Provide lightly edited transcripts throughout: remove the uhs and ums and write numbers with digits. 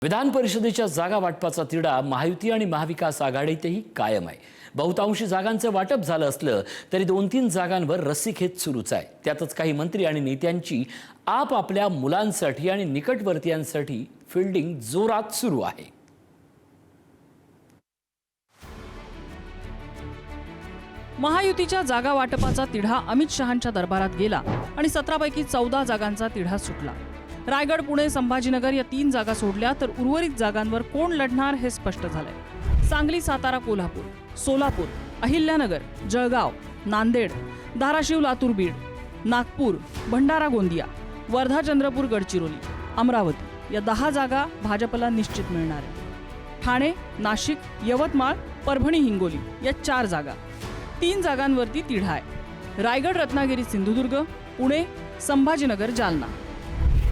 विधान परिषदेच्या जागा वाटपाचा तिढा महायुती आणि महाविकास आघाडीतही कायम आहे। बहुतांशी जागांचे वाटप झालं असलं तरी 2-3 जागांवर रस्सीखेच सुरूच आहे। त्यातच काही मंत्री आणि नेत्यांची आपापल्या मुलांसाठी आणि निकटवर्तीयांसाठी फिल्डिंग जोरात सुरू आहे। महायुतीच्या जागा वाटपाचा तिढा अमित शहांच्या दरबारात गेला आणि 17 पैकी 14 जागांचा तिढा सुटला। रायगड, पुणे, संभाजीनगर या 3 जागा सोडल्या तर उर्वरित जागांवर कोण लढणार हे स्पष्ट झालंय। सांगली, सातारा, कोल्हापूर, सोलापूर, अहिल्यानगर, जळगाव, नांदेड, धाराशिव, लातूर, बीड, नागपूर, भंडारा, गोंदिया, वर्धा, चंद्रपूर, गडचिरोली, अमरावती या 10 जागा भाजपला निश्चित मिळणार आहेत। ठाणे, नाशिक, यवतमाळ, परभणी, हिंगोली या 4 जागा, 3 जागांवरती तिढा आहे। रायगड, रत्नागिरी, सिंधुदुर्ग, पुणे, संभाजीनगर, जालना।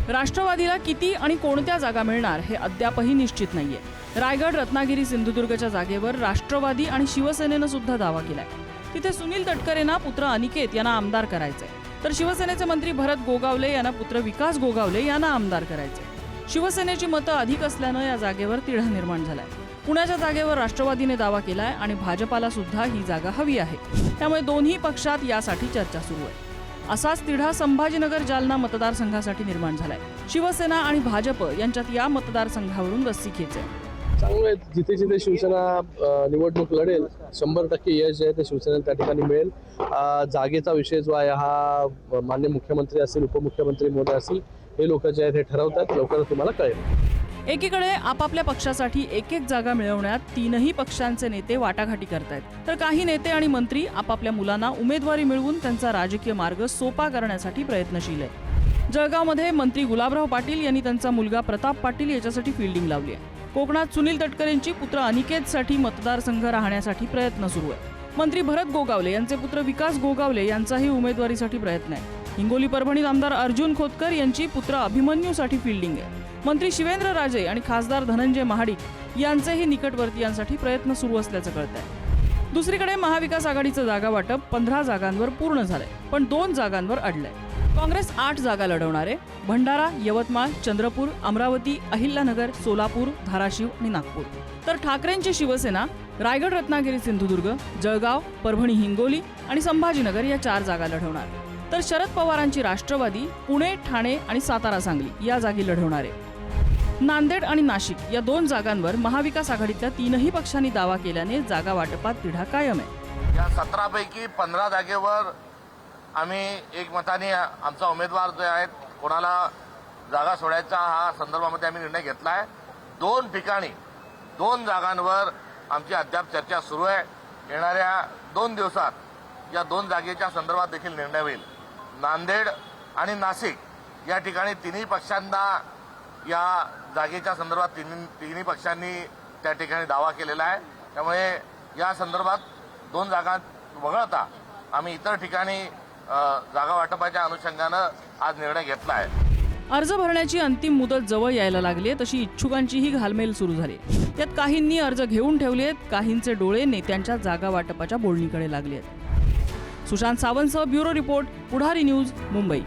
राष्ट्रवादीला किती आणि कोणत्या जागा मिळणार हे अद्यापही निश्चित नाहीये। रायगड, रत्नागिरी, सिंधुदुर्गच्या जागेवर राष्ट्रवादी आणि शिवसेनेनं सुद्धा दावा केलाय। तिथे सुनील तटकरेंना पुत्र अनिकेत यांना आमदार करायचंय, तर शिवसेनेचे मंत्री भरत गोगावले यांना पुत्र विकास गोगावले यांना आमदार करायचंय। शिवसेनेची मतं अधिक असल्यानं या जागेवर तिढा निर्माण झालाय। पुण्याच्या जागेवर राष्ट्रवादीने दावा केलाय आणि भाजपाला सुद्धा ही जागा हवी आहे, त्यामुळे दोन्ही पक्षात यासाठी चर्चा सुरू आहे। असाच तिढा संभाजीनगर, जालना मतदारसंघासाठी निर्माण झालाय। शिवसेना आणि भाजप यांच्यात या मतदारसंघावरून रस्सीखेच आहे। चांगलं जिथे जिथे शिवसेना निवडणूक लढेल 100% यश आहे ते शिवसेनेला त्या ठिकाणी मिळेल। जागेचा विषय जो आहे हा माननीय मुख्यमंत्री असतील, उपमुख्यमंत्री महोदय असतील, हे लोक जे आहेत हे ठरवतात। लवकरच तुम्हाला कळेल। एकीकडे आपापल्या पक्षासाठी एक जागा मिळवण्यात 3ही पक्षांचे नेते वाटाघाटी करतायत, तर काही नेते आणि मंत्री आपापल्या मुलांना उमेदवारी मिळवून त्यांचा राजकीय मार्ग सोपा करण्यासाठी प्रयत्नशील आहे। जळगावमध्ये मंत्री गुलाबराव पाटील यांनी त्यांचा मुलगा प्रताप पाटील याच्यासाठी फिल्डिंग लावली आहे। कोकणात सुनील तटकरेंची पुत्र अनिकेतसाठी मतदारसंघ राहण्यासाठी प्रयत्न सुरू आहे। मंत्री भरत गोगावले यांचे पुत्र विकास गोगावले यांचाही उमेदवारीसाठी प्रयत्न आहे। हिंगोली, परभणीत आमदार अर्जुन खोतकर यांची पुत्र अभिमन्यूसाठी फिल्डिंग आहे। मंत्री शिवेंद्र राजे आणि खासदार धनंजय महाडिक यांचेही निकटवर्तीयांसाठी प्रयत्न सुरू असल्याचं कळतंय। दुसरीकडे महाविकास आघाडीचं जागा वाटप 15 जागांवर पूर्ण झालंय, पण 2 जागांवर अडलंय। काँग्रेस 8 जागा लढवणार आहे। भंडारा, यवतमाळ, चंद्रपूर, अमरावती, अहिल्यानगर, सोलापूर, धाराशिव आणि नागपूर। तर ठाकरेंची शिवसेना रायगड, रत्नागिरी, सिंधुदुर्ग, जळगाव, परभणी, हिंगोली आणि संभाजीनगर या 4 जागा लढवणार। तर शरद पवारांची राष्ट्रवादी पुणे, ठाणे आणि सातारा, सांगली या जागी लढवणार आहे। नांदेड आणि नाशिक या 2 जागांवर महाविकास आघाडीतल्या 3ही पक्षांनी दावा केल्याने जागा वाटपात तिढा कायम आहे। या 17 पैकी 15 जागेवर आम्ही एकमताने आमचा उमेदवार जो आहे कोणाला जागा सोडायचा हा संदर्भामध्ये आम्ही निर्णय घेतला आहे। 2 ठिकाणी 2 जागांवर आमची अद्याप चर्चा सुरू आहे। येणाऱ्या 2 दिवसात या 2 जागेच्या संदर्भात देखील निर्णय होईल। नांदेड आणि नाशिक या ठिकाणी 3ही पक्षांना या जागेच्या संदर्भात तिन्ही पक्षांनी त्या ठिकाणी दावा केलेला आहे। त्यामुळे या संदर्भात 2 जागा वगळता आम्ही इतर ठिकाणी जागा वाटपाच्या अनुषंगानं आज निर्णय घेतला आहे। अर्ज भरण्याची अंतिम मुदत जवळ यायला लागली तशी इच्छुकांचीही घालमेल सुरू झाली। त्यात काहींनी अर्ज घेऊन ठेवलेत, काहींचे डोळे नेत्यांच्या जागा वाटपाच्या बोलणीकडे लागले आहेत। सुशांत सावंतसह ब्युरो रिपोर्ट, पुढारी न्यूज, मुंबई।